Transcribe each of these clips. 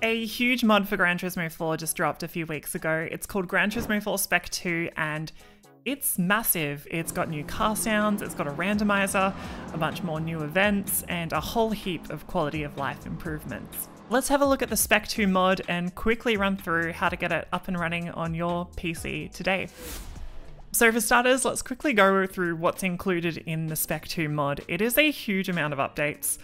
A huge mod for Gran Turismo 4 just dropped a few weeks ago. It's called Gran Turismo 4 Spec II, and it's massive. It's got new car sounds, it's got a randomizer, a bunch more new events, and a whole heap of quality of life improvements. Let's have a look at the Spec 2 mod and quickly run through how to get it up and running on your PC today. So for starters, let's quickly go through what's included in the Spec 2 mod. It is a huge amount of updates,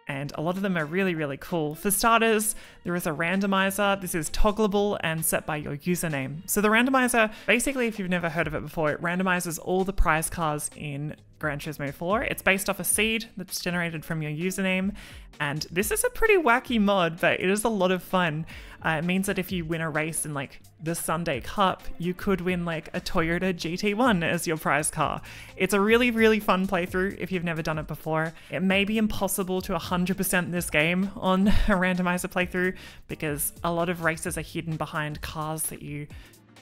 and a lot of them are really, really cool. For starters, there is a randomizer. This is toggleable and set by your username. So the randomizer, basically, if you've never heard of it before, it randomizes all the prize cars in Gran Turismo 4. It's based off a seed that's generated from your username, and this is a pretty wacky mod, but it is a lot of fun. It means that if you win a race in like the Sunday Cup, you could win like a Toyota GT1 as your prize car. It's a really, really fun playthrough if you've never done it before. It may be impossible to 100% this game on a randomizer playthrough because a lot of races are hidden behind cars that you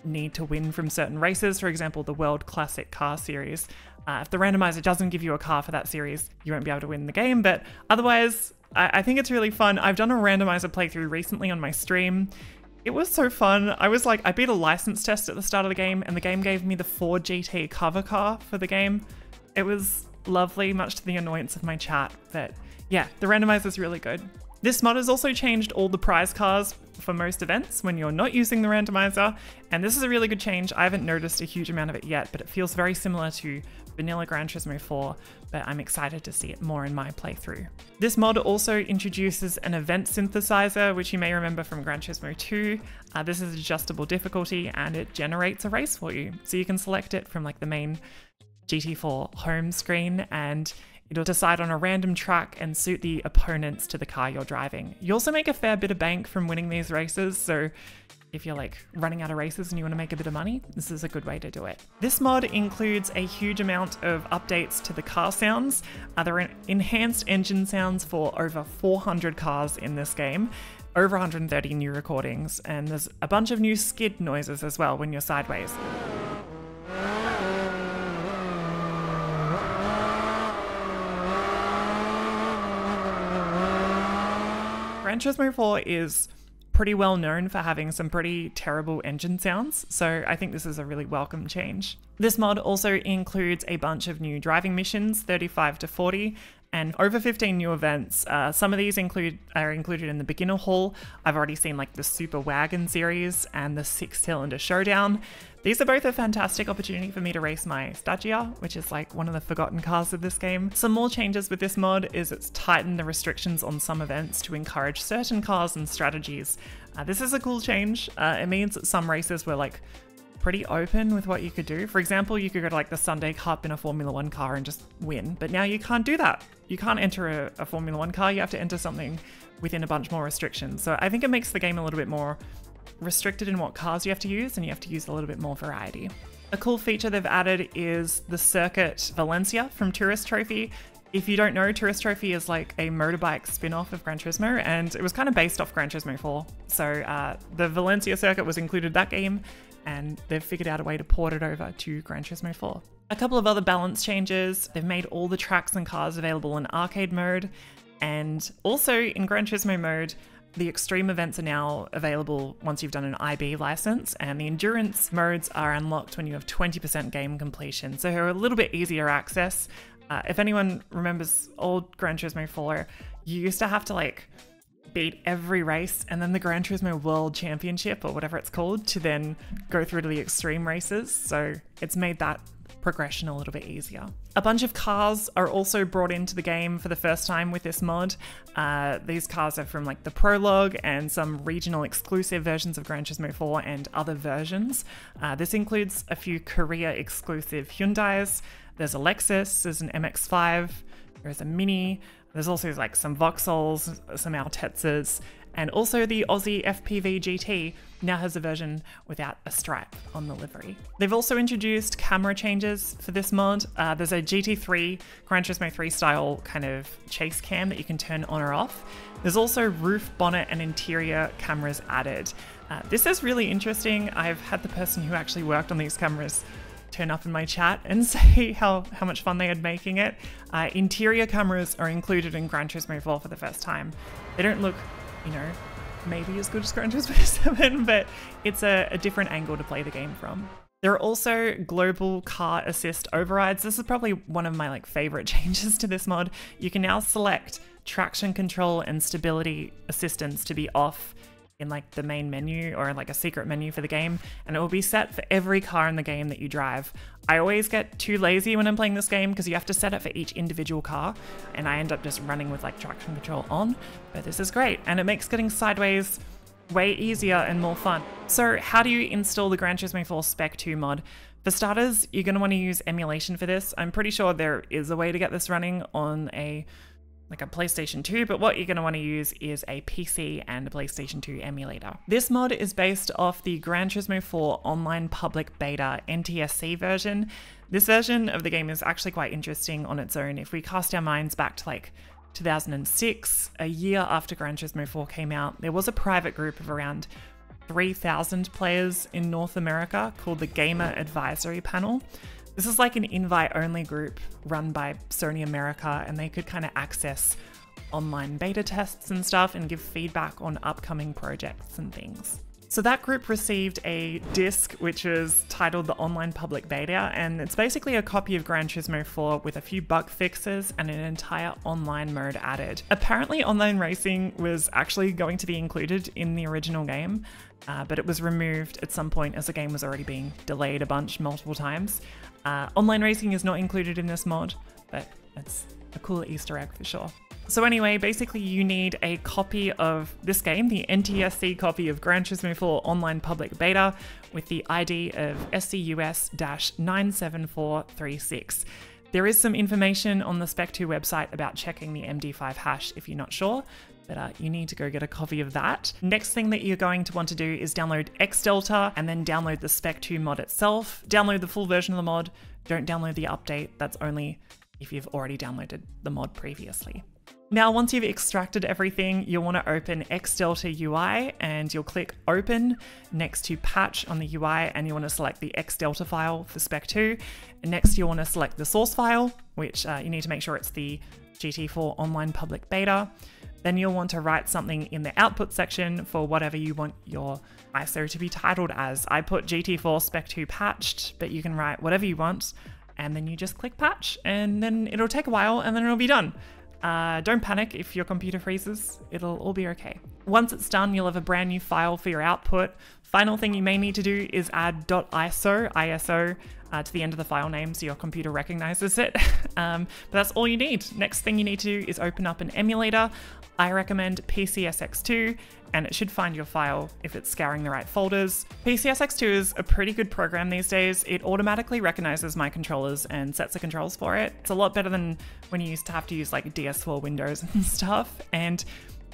need to win from certain races. For example, the World Classic Car Series. If the randomizer doesn't give you a car for that series, you won't be able to win the game, but otherwise, I think it's really fun. I've done a randomizer playthrough recently on my stream. It was so fun. I beat a license test at the start of the game, and the game gave me the Ford GT cover car for the game. It was lovely, much to the annoyance of my chat, but yeah, the randomizer is really good. This mod has also changed all the prize cars for most events when you're not using the randomizer, and this is a really good change. I haven't noticed a huge amount of it yet, but it feels very similar to vanilla Gran Turismo 4, but I'm excited to see it more in my playthrough. This mod also introduces an event synthesizer, which you may remember from Gran Turismo 2. This is adjustable difficulty, and it generates a race for you. So you can select it from like the main GT4 home screen, and it'll decide on a random track and suit the opponents to the car you're driving. You also make a fair bit of bank from winning these races, so if you're like running out of races and you want to make a bit of money, this is a good way to do it. This mod includes a huge amount of updates to the car sounds. There are enhanced engine sounds for over 400 cars in this game, over 130 new recordings, and there's a bunch of new skid noises as well when you're sideways. Gran Turismo 4 is pretty well known for having some pretty terrible engine sounds, so I think this is a really welcome change. This mod also includes a bunch of new driving missions, 35 to 40, and over 15 new events. Some of these are included in the beginner hall. I've already seen like the Super Wagon series and the 6-cylinder showdown. These are both a fantastic opportunity for me to race my Staggia, which is like one of the forgotten cars of this game. Some more changes with this mod is it's tightened the restrictions on some events to encourage certain cars and strategies. This is a cool change. It means that some races were like pretty open with what you could do. For example, you could go to like the Sunday Cup in a Formula 1 car and just win, but now you can't do that. You can't enter a Formula 1 car, you have to enter something within a bunch more restrictions. So I think it makes the game a little bit more restricted in what cars you have to use, and you have to use a little bit more variety. A cool feature they've added is the circuit Valencia from Tourist Trophy. If you don't know, Tourist Trophy is like a motorbike spin-off of Gran Turismo, and it was kind of based off Gran Turismo 4. So the Valencia circuit was included in that game, and they've figured out a way to port it over to Gran Turismo 4. A couple of other balance changes. They've made all the tracks and cars available in arcade mode, and also in Gran Turismo mode, the extreme events are now available once you've done an IB license, and the endurance modes are unlocked when you have 20% game completion, so they're a little bit easier access. If anyone remembers old Gran Turismo 4, you used to have to like beat every race and then the Gran Turismo World Championship or whatever it's called to then go through to the extreme races, so it's made that progression a little bit easier. A bunch of cars are also brought into the game for the first time with this mod. These cars are from like the prologue and some regional exclusive versions of Gran Turismo 4 and other versions. This includes a few Korea exclusive Hyundais. There's a Lexus, there's an MX-5, there's a Mini, there's also like some Vauxhalls, some Altezas, and also the Aussie FPV GT now has a version without a stripe on the livery. They've also introduced camera changes for this mod. There's a GT3 Gran Turismo 3 style kind of chase cam that you can turn on or off. There's also roof, bonnet, and interior cameras added. This is really interesting. I've had the person who actually worked on these cameras turn up in my chat and say how much fun they had making it. Interior cameras are included in Gran Turismo 4 for the first time. They don't look, you know, maybe as good as Gran Turismo 7, but it's a different angle to play the game from. There are also global car assist overrides. This is probably one of my favorite changes to this mod. You can now select traction control and stability assistance to be off in the main menu or a secret menu for the game, and it will be set for every car in the game that you drive. I always get too lazy when I'm playing this game because you have to set it for each individual car, and I end up just running with traction control on, but this is great, and it makes getting sideways way easier and more fun. So how do you install the Gran Turismo 4 Spec 2 mod? For starters, you're going to want to use emulation for this. I'm pretty sure there is a way to get this running on a PlayStation 2, but what you're going to want to use is a PC and a PlayStation 2 emulator. This mod is based off the Gran Turismo 4 online public beta NTSC version. This version of the game is actually quite interesting on its own. If we cast our minds back to 2006, a year after Gran Turismo 4 came out, there was a private group of around 3,000 players in North America called the Gamer Advisory Panel. This is an invite-only group run by Sony America, and they could kind of access online beta tests and stuff and give feedback on upcoming projects and things. So that group received a disc which is titled the Online Public Beta, and it's basically a copy of Gran Turismo 4 with a few bug fixes and an entire online mode added. Apparently online racing was actually going to be included in the original game, but it was removed at some point as the game was already being delayed multiple times. Online racing is not included in this mod, but it's a cool Easter egg for sure. So anyway, basically you need a copy of this game, the NTSC copy of Gran Turismo 4 Online Public Beta with the ID of SCUS-97436. There is some information on the Spec 2 website about checking the MD5 hash if you're not sure, but you need to go get a copy of that. Next thing that you're going to want to do is download XDelta and then download the Spec 2 mod itself. Download the full version of the mod. Don't download the update. That's only if you've already downloaded the mod previously. Now, once you've extracted everything, you'll want to open XDelta UI and you'll click Open next to Patch on the UI, and you want to select the XDelta file for Spec 2. And next, you'll want to select the source file, which you need to make sure it's the GT4 Online Public Beta. Then you'll want to write something in the output section for whatever you want your ISO to be titled as. I put GT4 Spec 2 patched, but you can write whatever you want, and then you just click Patch, and then it'll take a while, and then it'll be done. Don't panic if your computer freezes, it'll all be okay. Once it's done, you'll have a brand new file for your output. Final thing you may need to do is add .iso to the end of the file name so your computer recognizes it. But that's all you need. Next thing you need to do is open up an emulator. I recommend PCSX2, and it should find your file if it's scouring the right folders. PCSX2 is a pretty good program these days. It automatically recognizes my controllers and sets the controls for it. It's a lot better than when you used to have to use DS4 Windows and stuff. And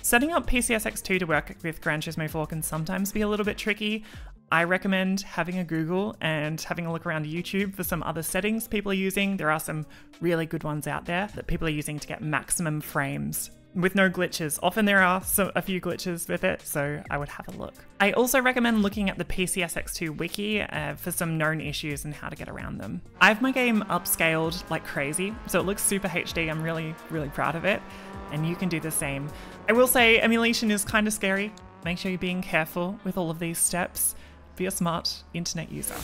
setting up PCSX2 to work with Gran Turismo 4 can sometimes be a little bit tricky. I recommend having a Google and having a look around YouTube for some other settings people are using. There are some really good ones out there that people are using to get maximum frames with no glitches. Often there are a few glitches with it, so I would have a look. I also recommend looking at the PCSX2 wiki for some known issues and how to get around them. I have my game upscaled like crazy, so it looks super HD. I'm really, really proud of it, and you can do the same. I will say emulation is kind of scary. Make sure you're being careful with all of these steps. Be a smart internet user.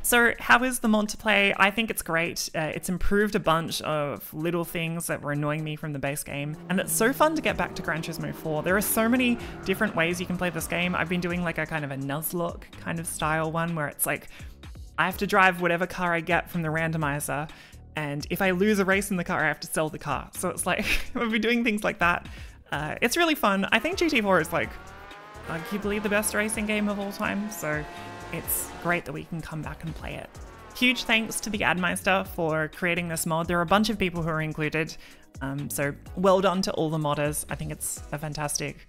So how is the mod to play? I think it's great. It's improved a bunch of little things that were annoying me from the base game, and it's so fun to get back to Gran Turismo 4. There are so many different ways you can play this game. I've been doing a kind of a Nuzlocke kind of style one where it's I have to drive whatever car I get from the randomizer, and if I lose a race in the car, I have to sell the car. So it's we've been doing things like that. It's really fun. I think GT4 is arguably the best racing game of all time, so it's great that we can come back and play it. Huge thanks to the Admeister for creating this mod. There are a bunch of people who are included, so well done to all the modders. I think it's a fantastic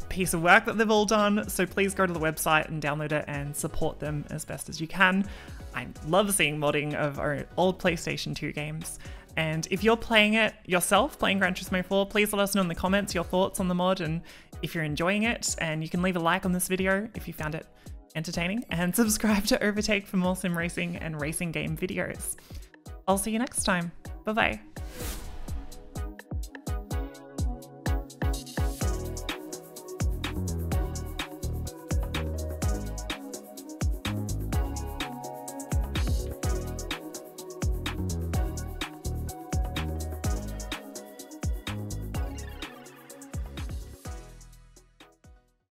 piece of work that they've all done, so please go to the website and download it and support them as best as you can. I love seeing modding of our old PlayStation 2 games. And if you're playing it yourself, playing Gran Turismo 4, please let us know in the comments your thoughts on the mod and if you're enjoying it. And you can leave a like on this video if you found it entertaining, and subscribe to Overtake for more sim racing and racing game videos. I'll see you next time. Bye bye.